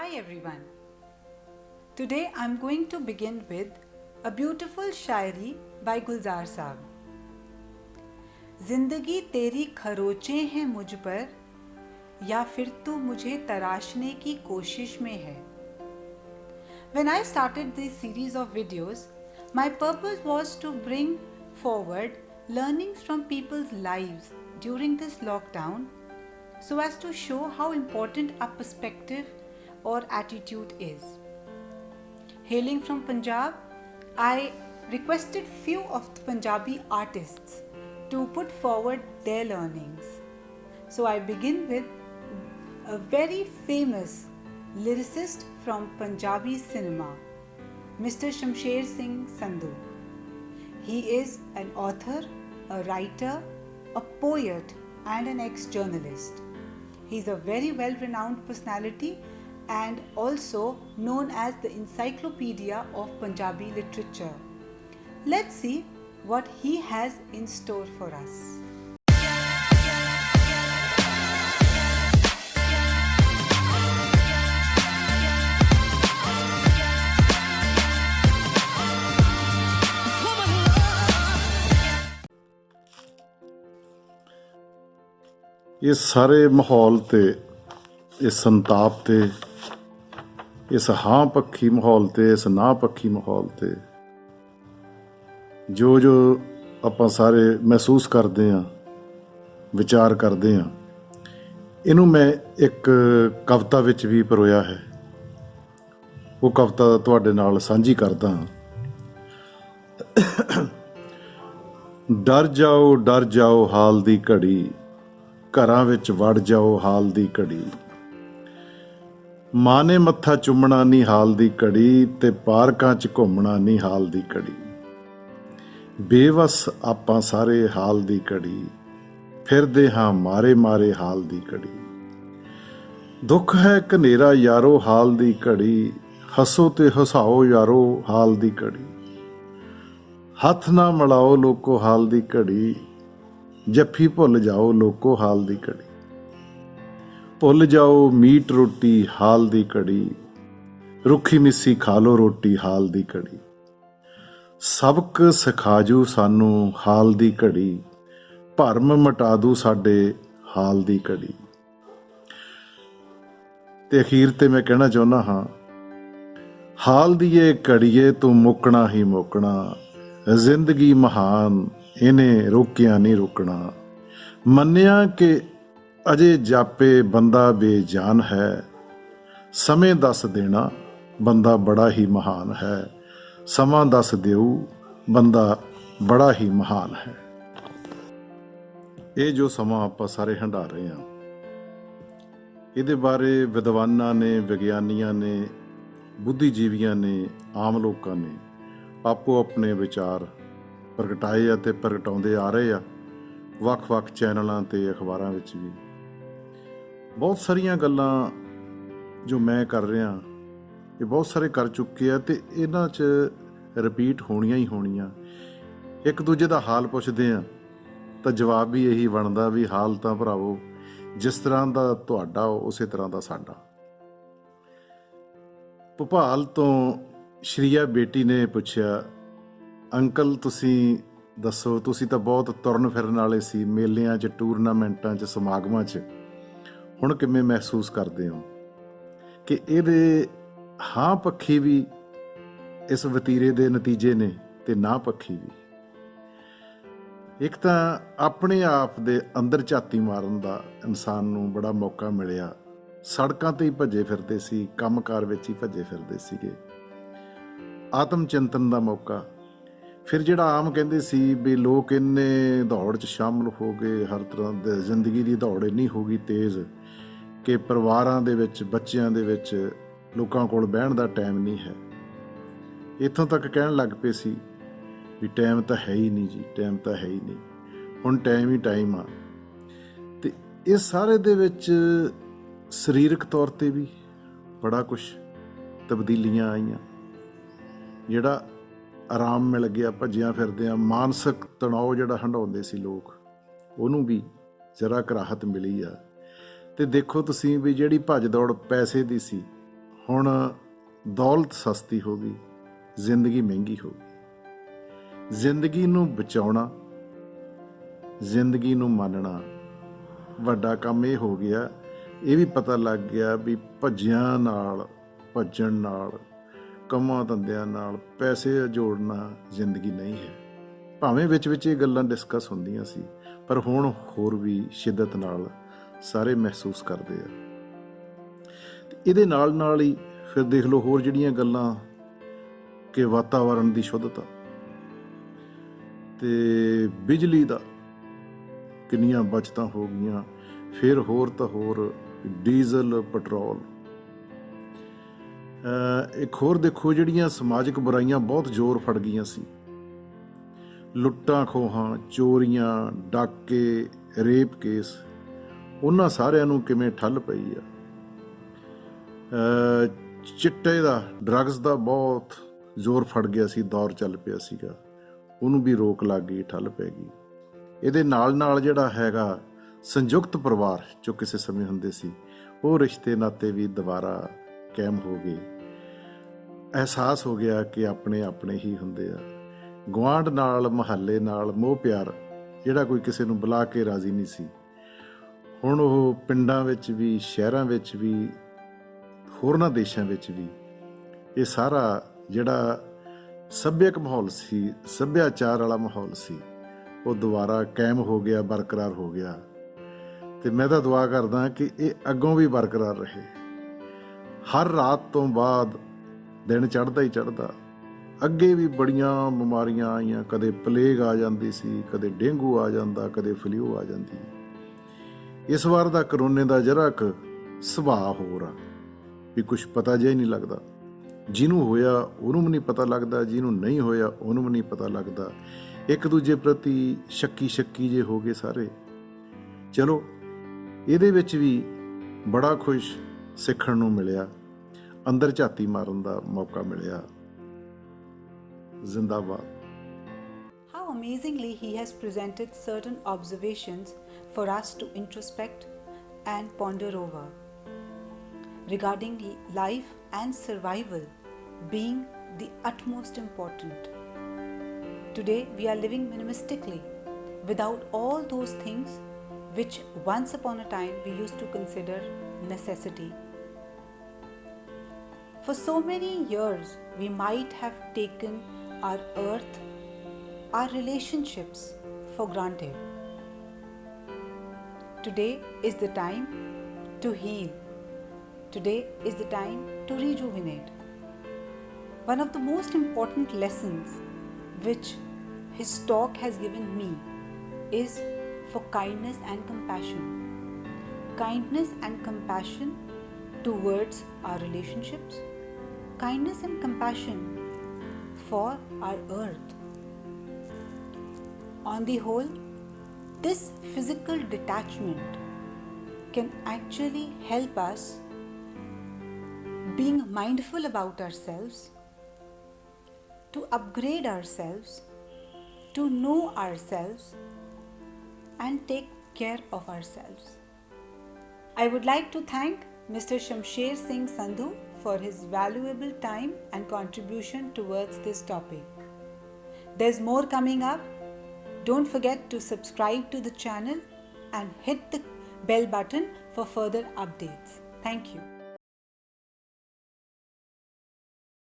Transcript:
Hi everyone. Today I'm going to begin with a beautiful Shayari by गुलजार साहब. जिंदगी तेरी खरोचे हैं मुझ पर या फिर तू मुझे तराशने की कोशिश में है. When I started this series of videos, my purpose was to bring forward learnings from people's lives during this lockdown so as to show how important our perspective or attitude is. Hailing from Punjab, I requested few of the Punjabi artists to put forward their learnings. So I begin with a very famous lyricist from Punjabi cinema, Mr. Shamsher Singh Sandhu. He is an author, a writer, a poet and an ex-journalist. He is a very well-renowned personality and also known as the Encyclopedia of Punjabi Literature. Let's see what he has in store for us. ਇਸ ਸਾਰੇ ਮਾਹੌਲ ਤੇ ਇਸ ਸੰਤਾਪ ਤੇ ਇਸ ਹਾਂ ਪੱਖੀ ਮਾਹੌਲ ਤੇ ਇਸ ਨਾ ਪੱਖੀ ਮਾਹੌਲ ਤੇ ਜੋ ਆਪਾਂ ਸਾਰੇ ਮਹਿਸੂਸ ਕਰਦੇ ਹਾਂ, ਵਿਚਾਰ ਕਰਦੇ ਹਾਂ, ਇਹਨੂੰ ਮੈਂ ਇੱਕ ਕਵਿਤਾ ਵਿੱਚ ਵੀ ਪਰੋਇਆ ਹੈ. ਉਹ ਕਵਿਤਾ ਤੁਹਾਡੇ ਨਾਲ ਸਾਂਝੀ ਕਰਦਾ ਹਾਂ. ਡਰ ਜਾਓ ਹਾਲ ਦੀ ਘੜੀ, ਘਰਾਂ ਵਿੱਚ ਵੜ ਜਾਓ ਹਾਲ ਦੀ ਘੜੀ, ਮਾਂ ਨੇ ਮੱਥਾ ਚੁੰਮਣਾ ਨਹੀਂ ਹਾਲ ਦੀ ਘੜੀ ਤੇ ਪਾਰਕਾਂ 'ਚ ਘੁੰਮਣਾ ਨਹੀਂ ਹਾਲ ਦੀ ਘੜੀ. ਬੇਵਸ ਆਪਾਂ ਸਾਰੇ ਹਾਲ ਦੀ ਘੜੀ, ਫਿਰਦੇ ਹਾਂ ਮਾਰੇ ਹਾਲ ਦੀ ਘੜੀ. ਦੁੱਖ ਹੈ ਘਨੇਰਾ ਯਾਰੋ ਹਾਲ ਦੀ ਘੜੀ, ਹੱਸੋ ਤੇ ਹਸਾਓ ਯਾਰੋ ਹਾਲ ਦੀ ਘੜੀ. ਹੱਥ ਨਾ ਮਿਲਾਓ ਲੋਕੋ ਹਾਲ ਦੀ ਘੜੀ, ਜੱਫੀ ਭੁੱਲ ਜਾਓ ਲੋਕੋ ਹਾਲ ਦੀ ਘੜੀ. ਭੁੱਲ ਜਾਓ ਮੀਟ ਰੋਟੀ ਹਾਲ ਦੀ ਘੜੀ, ਰੁੱਖੀ ਮਿੱਸੀ ਖਾ ਲੋ ਰੋਟੀ ਹਾਲ ਦੀ ਘੜੀ. ਸਬਕ ਸਿਖਾ ਜੂ ਸਾਨੂੰ ਹਾਲ ਦੀ ਘੜੀ, ਭਰਮ ਮਿਟਾ ਦੂ ਸਾਡੇ ਹਾਲ ਦੀ ਘੜੀ. ਤੇ ਅਖੀਰ ਤੇ ਮੈਂ ਕਹਿਣਾ ਚਾਹੁੰਦਾ ਹਾਂ, ਹਾਲ ਦੀ ਏ ਘੜੀਏ ਤੂੰ ਮੁੱਕਣਾ ਹੀ ਮੁੱਕਣਾ, ਜ਼ਿੰਦਗੀ ਮਹਾਨ ਇਹਨੇ ਰੋਕਿਆ ਨਹੀਂ ਰੁਕਣਾ. ਮੰਨਿਆ ਕਿ ਅਜੇ ਜਾਪੇ ਬੰਦਾ ਬੇਜਾਨ ਹੈ, ਸਮੇਂ ਦੱਸ ਦੇਣਾ ਬੰਦਾ ਬੜਾ ਹੀ ਮਹਾਨ ਹੈ, ਸਮਾਂ ਦੱਸ ਦਿਓ ਬੰਦਾ ਬੜਾ ਹੀ ਮਹਾਨ ਹੈ. ਇਹ ਜੋ ਸਮਾਂ ਆਪਾਂ ਸਾਰੇ ਹੰਢਾ ਰਹੇ ਹਾਂ, ਇਹਦੇ ਬਾਰੇ ਵਿਦਵਾਨਾਂ ਨੇ, ਵਿਗਿਆਨੀਆਂ ਨੇ, ਬੁੱਧੀਜੀਵੀਆਂ ਨੇ, ਆਮ ਲੋਕਾਂ ਨੇ ਆਪੋ ਆਪਣੇ ਵਿਚਾਰ ਪ੍ਰਗਟਾਏ ਅਤੇ ਪ੍ਰਗਟਾਉਂਦੇ ਆ ਰਹੇ ਆ. ਵੱਖ-ਵੱਖ ਚੈਨਲਾਂ ਤੇ ਅਖਬਾਰਾਂ ਵਿੱਚ ਵੀ ਬਹੁਤ ਸਾਰੀਆਂ ਗੱਲਾਂ ਜੋ ਮੈਂ ਕਰ ਰਿਹਾ, ਇਹ ਬਹੁਤ ਸਾਰੇ ਕਰ ਚੁੱਕੇ ਆ ਤੇ ਇਹਨਾਂ 'ਚ ਰਿਪੀਟ ਹੋਣੀਆਂ ਹੀ ਹੋਣੀਆਂ. ਇੱਕ ਦੂਜੇ ਦਾ ਹਾਲ ਪੁੱਛਦੇ ਆ ਤਾਂ ਜਵਾਬ ਵੀ ਇਹੀ ਬਣਦਾ ਵੀ ਹਾਲ ਤਾਂ ਭਰਾਵੋ ਜਿਸ ਤਰ੍ਹਾਂ ਦਾ ਤੁਹਾਡਾ ਉਸੇ ਤਰ੍ਹਾਂ ਦਾ ਸਾਡਾ. ਭੋਪਾਲ ਤੋਂ ਸ਼੍ਰੀਆ ਬੇਟੀ ਨੇ ਪੁੱਛਿਆ, ਅੰਕਲ ਤੁਸੀਂ ਦੱਸੋ, ਤੁਸੀਂ ਤਾਂ ਬਹੁਤ ਤੁਰਨ ਫਿਰਨ ਵਾਲੇ ਸੀ, ਮੇਲਿਆਂ 'ਚ, ਟੂਰਨਾਮੈਂਟਾਂ 'ਚ, ਸਮਾਗਮਾਂ 'ਚ, ਹੁਣ ਕਿਵੇਂ ਮਹਿਸੂਸ ਕਰਦੇ ਹੋ ਕਿ ਇਹਦੇ ਹਾਂ ਪੱਖੀ ਵੀ ਇਸ ਵਤੀਰੇ ਦੇ ਨਤੀਜੇ ਨੇ ਤੇ ਨਾ ਪੱਖੀ ਵੀ. ਇੱਕ ਤਾਂ ਆਪਣੇ ਆਪ ਦੇ ਅੰਦਰ ਝਾਤੀ ਮਾਰਨ ਦਾ ਇਨਸਾਨ ਨੂੰ ਬੜਾ ਮੌਕਾ ਮਿਲਿਆ. ਸੜਕਾਂ ਤੇ ਹੀ ਭੱਜੇ ਫਿਰਦੇ ਸੀ, ਕੰਮਕਾਰ ਵਿੱਚ ਹੀ ਭੱਜੇ ਫਿਰਦੇ ਸੀਗੇ. ਆਤਮ ਚਿੰਤਨ ਦਾ ਮੌਕਾ. ਫਿਰ ਜਿਹੜਾ ਆਮ ਕਹਿੰਦੇ ਸੀ ਵੀ ਲੋਕ ਇੰਨੇ ਦੌੜ 'ਚ ਸ਼ਾਮਲ ਹੋ ਗਏ, ਹਰ ਤਰ੍ਹਾਂ ਦੇ ਜ਼ਿੰਦਗੀ ਦੀ ਦੌੜ ਇੰਨੀ ਹੋ ਗਈ ਤੇਜ਼ ਕਿ ਪਰਿਵਾਰਾਂ ਦੇ ਵਿੱਚ, ਬੱਚਿਆਂ ਦੇ ਵਿੱਚ ਲੋਕਾਂ ਕੋਲ ਬਹਿਣ ਦਾ ਟਾਈਮ ਨਹੀਂ ਹੈ. ਇੱਥੋਂ ਤੱਕ ਕਹਿਣ ਲੱਗ ਪਏ ਸੀ ਵੀ ਟਾਈਮ ਤਾਂ ਹੈ ਹੀ ਨਹੀਂ ਜੀ, ਟਾਈਮ ਤਾਂ ਹੈ ਹੀ ਨਹੀਂ, ਹੁਣ ਟਾਈਮ ਹੀ ਟਾਈਮ ਆ. ਤੇ ਇਸ ਸਾਰੇ ਦੇ ਵਿੱਚ ਸਰੀਰਕ ਤੌਰ 'ਤੇ ਵੀ ਬੜਾ ਕੁਛ ਤਬਦੀਲੀਆਂ ਆਈਆਂ. ਜਿਹੜਾ ਆਰਾਮ ਮਿਲ ਗਿਆ, ਭੱਜਿਆਂ ਫਿਰਦੇ ਆ, ਮਾਨਸਿਕ ਤਣਾਅ ਜਿਹੜਾ ਹੰਢਾਉਂਦੇ ਸੀ ਲੋਕ, ਉਹਨੂੰ ਵੀ ਜ਼ਰਾ ਕੁ ਰਾਹਤ ਮਿਲੀ ਆ. ਤੇ ਦੇਖੋ ਤੁਸੀਂ ਵੀ ਜਿਹੜੀ ਭੱਜ ਦੌੜ ਪੈਸੇ ਦੀ ਸੀ, ਹੁਣ ਦੌਲਤ ਸਸਤੀ ਹੋ ਗਈ, ਜ਼ਿੰਦਗੀ ਮਹਿੰਗੀ ਹੋ ਗਈ। ਜ਼ਿੰਦਗੀ ਨੂੰ ਬਚਾਉਣਾ, ਜ਼ਿੰਦਗੀ ਨੂੰ ਮੰਨਣਾ ਵੱਡਾ ਕੰਮ ਇਹ ਹੋ ਗਿਆ। ਇਹ ਵੀ ਪਤਾ ਲੱਗ ਗਿਆ ਵੀ ਭੱਜਿਆਂ ਨਾਲ, ਭੱਜਣ ਨਾਲ, ਕੰਮਾਂ ਧੰਦਿਆਂ ਨਾਲ ਪੈਸੇ ਜੋੜਨਾ ਜ਼ਿੰਦਗੀ ਨਹੀਂ ਹੈ। ਭਾਵੇਂ ਵਿੱਚ ਵਿੱਚ ਇਹ ਗੱਲਾਂ ਡਿਸਕਸ ਹੁੰਦੀਆਂ ਸੀ, ਪਰ ਹੁਣ ਹੋਰ ਵੀ ਸ਼ਿੱਦਤ ਨਾਲ ਸਾਰੇ ਮਹਿਸੂਸ ਕਰਦੇ ਆ। ਇਹਦੇ ਨਾਲ ਨਾਲ ਹੀ ਫਿਰ ਦੇਖ ਲਓ ਹੋਰ ਜਿਹੜੀਆਂ ਗੱਲਾਂ ਕਿ ਵਾਤਾਵਰਣ ਦੀ ਸ਼ੁੱਧਤਾ ਤੇ ਬਿਜਲੀ ਦਾ ਕਿੰਨੀਆਂ ਬਚਤਾਂ ਹੋ ਗਈਆਂ। ਫਿਰ ਹੋਰ ਤਾਂ ਹੋਰ ਡੀਜ਼ਲ, ਪੈਟਰੋਲ। ਇੱਕ ਹੋਰ ਦੇਖੋ ਜਿਹੜੀਆਂ ਸਮਾਜਿਕ ਬੁਰਾਈਆਂ ਬਹੁਤ ਜ਼ੋਰ ਫੜ ਗਈਆਂ ਸੀ, ਲੁੱਟਾਂ ਖੋਹਾਂ, ਚੋਰੀਆਂ, ਡਾਕੇ, ਰੇਪ ਕੇਸ, ਉਹਨਾਂ ਸਾਰਿਆਂ ਨੂੰ ਕਿਵੇਂ ਠੱਲ ਪਈ ਆ। ਚਿੱਟੇ ਦਾ, ਡਰੱਗਸ ਦਾ ਬਹੁਤ ਜ਼ੋਰ ਫੜ ਗਿਆ ਸੀ, ਦੌਰ ਚੱਲ ਪਿਆ ਸੀਗਾ, ਉਹਨੂੰ ਵੀ ਰੋਕ ਲੱਗ ਗਈ, ਠੱਲ ਪੈ ਗਈ। ਇਹਦੇ ਨਾਲ ਨਾਲ ਜਿਹੜਾ ਹੈਗਾ ਸੰਯੁਕਤ ਪਰਿਵਾਰ ਜੋ ਕਿਸੇ ਸਮੇਂ ਹੁੰਦੇ ਸੀ, ਉਹ ਰਿਸ਼ਤੇ ਨਾਤੇ ਵੀ ਦੁਬਾਰਾ ਕਾਇਮ ਹੋ ਗਏ। ਅਹਿਸਾਸ ਹੋ ਗਿਆ ਕਿ ਆਪਣੇ ਆਪਣੇ ਹੀ ਹੁੰਦੇ ਆ। ਗੁਆਂਢ ਨਾਲ, ਮੁਹੱਲੇ ਨਾਲ ਮੋਹ ਪਿਆਰ ਜਿਹੜਾ ਕੋਈ ਕਿਸੇ ਨੂੰ ਬੁਲਾ ਕੇ ਰਾਜ਼ੀ ਨਹੀਂ ਸੀ, ਹੁਣ ਉਹ ਪਿੰਡਾਂ ਵਿੱਚ ਵੀ, ਸ਼ਹਿਰਾਂ ਵਿੱਚ ਵੀ, ਹੋਰਨਾਂ ਦੇਸ਼ਾਂ ਵਿੱਚ ਵੀ ਇਹ ਸਾਰਾ ਜਿਹੜਾ ਸੱਭਿਅਕ ਮਾਹੌਲ ਸੀ, ਸੱਭਿਆਚਾਰ ਵਾਲਾ ਮਾਹੌਲ ਸੀ, ਉਹ ਦੁਬਾਰਾ ਕਾਇਮ ਹੋ ਗਿਆ, ਬਰਕਰਾਰ ਹੋ ਗਿਆ। ਤੇ ਮੈਂ ਤਾਂ ਦੁਆ ਕਰਦਾ ਕਿ ਇਹ ਅੱਗੋਂ ਵੀ ਬਰਕਰਾਰ ਰਹੇ। ਹਰ ਰਾਤ ਤੋਂ ਬਾਅਦ ਦਿਨ ਚੜ੍ਹਦਾ ਹੀ ਚੜ੍ਹਦਾ। ਅੱਗੇ ਵੀ ਬੜੀਆਂ ਬਿਮਾਰੀਆਂ ਆਈਆਂ, ਕਦੇ ਪਲੇਗ ਆ ਜਾਂਦੀ ਸੀ, ਕਦੇ ਡੇਂਗੂ ਆ ਜਾਂਦਾ, ਕਦੇ ਫਲੂ ਆ ਜਾਂਦੀ। ਇਸ ਵਾਰ ਦਾ ਕਰੋਨੇ ਦਾ ਜਰਾ ਕੁ ਸੁਭਾਅ ਹੋਰ ਆ ਵੀ ਕੁਛ ਪਤਾ ਜਿਹਾ ਹੀ ਨਹੀਂ ਲੱਗਦਾ। ਜਿਹਨੂੰ ਹੋਇਆ ਉਹਨੂੰ ਵੀ ਨਹੀਂ ਪਤਾ ਲੱਗਦਾ, ਜਿਹਨੂੰ ਨਹੀਂ ਹੋਇਆ ਉਹਨੂੰ ਵੀ ਨਹੀਂ ਪਤਾ ਲੱਗਦਾ। ਇੱਕ ਦੂਜੇ ਪ੍ਰਤੀ ਸ਼ੱਕੀ ਜੇ ਹੋ ਗਏ ਸਾਰੇ। ਚਲੋ ਇਹਦੇ ਵਿੱਚ ਵੀ ਬੜਾ ਕੁਛ ਸਿੱਖਣ ਨੂੰ ਮਿਲਿਆ, ਅੰਦਰ ਝਾਤੀ ਮਾਰਨ ਦਾ ਮੌਕਾ ਮਿਲਿਆ। ਜ਼ਿੰਦਾਬਾਦ। How amazingly he has presented certain observations for us to introspect and ponder over regarding life and survival being the utmost important. Today we are living minimalistically without all those things which once upon a time we used to consider necessity. For so many years we might have taken our earth, our relationships for granted. Today is the time to heal. Today is the time to rejuvenate. One of the most important lessons which his talk has given me is for kindness and compassion. Kindness and compassion towards our relationships. Kindness and compassion for our earth. On the whole, this physical detachment can actually help us being mindful about ourselves, to upgrade ourselves, to know ourselves and take care of ourselves. I would like to thank Mr. Shamsher Singh Sandhu for his valuable time and contribution towards this topic. There's more coming up. Don't forget to subscribe to the channel and hit the bell button for further updates. Thank you.